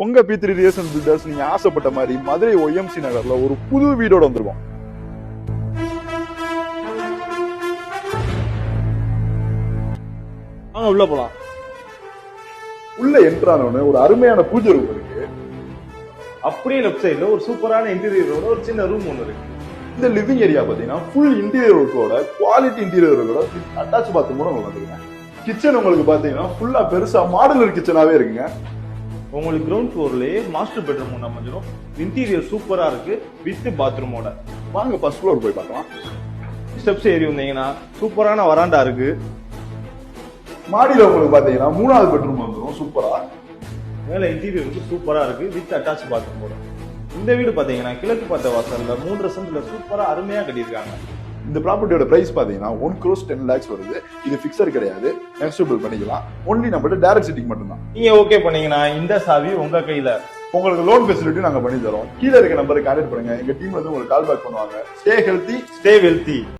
உங்க P3 ரியல்ஸ் and filters நீங்க ஆசைப்பட்ட மாதிரி மதுரை OMC நகர்ல ஒரு புது வீடோட வந்திருக்கோம். வாங்க உள்ள போலாம். உள்ள என்ட்ரானோன்னு ஒரு அருமையான பூஜை ரூம் இருக்கு. அப்படியே லெஃப்ட் சைடுல ஒரு சூப்பரான இன்டீரியரோட ஒரு சின்ன ரூம் ஒன்று இருக்கு. இந்த லிவிங் ஏரியா பாத்தீங்கன்னா ஃபுல் இன்டீரியர் ஒர்க்கோட குவாலிட்டி இன்டீரியர் ஒர்க்கோட அட்டாச் பாத்ரூமோட உங்களுக்கு வந்துருங்க. கிச்சன் உங்களுக்கு பாத்தீங்கன்னா ஃபுல்லா பெருசா மாடுலர் கிச்சனாவே இருக்குங்க. உங்களுக்கு கிரவுண்ட் ஃப்ளோர்லயே மாஸ்டர் பெட்ரூம் ஒன்று அமைஞ்சிடும். இன்டீரியர் சூப்பரா இருக்கு வித் பாத்ரூமோட. வாங்க ஃபர்ஸ்ட் ஃப்ளோர் போய் பார்க்கலாம். ஸ்டெப்ஸ் ஏறி வந்தீங்கன்னா சூப்பரான வராண்டா இருக்கு. மாடியில உங்களுக்கு பாத்தீங்கன்னா 3வது பெட்ரூம் வந்துடும் சூப்பரா. மேல இன்டீரியர் வந்து சூப்பரா இருக்கு வித் அட்டாச் பாத்ரூமோட. இந்த வீடு பாத்தீங்கன்னா கிழக்கு பார்த்த வாசல்ல 3 சென்ட்ல சூப்பரா அருமையா கட்டியிருக்காங்க. இந்த ப்ராப்பர்ட்டியோட பிரைஸ் பாத்தீங்கன்னா 1 crore 10 lakhs வருது. இது பிக்சர் கிடையாது, நெகோஷியபிள் பண்ணிக்கலாம். ஒன்லி நம்மள்ட்ட டைரக்ட் சிட்டிங் மட்டும் தான். நீங்க ஓகே பண்ணீங்கன்னா இந்த சாவி உங்க கையில. உங்களுக்கு லோன் ஃபெசிலிட்டி நாங்க பண்ணி தரோம். கீழே இருக்க நம்பருக்கு கான்டாக்ட் பண்ணுங்க. எங்க டீம் வந்து உங்களுக்கு கால் பேக் பண்ணுவாங்க. Stay healthy, stay wealthy.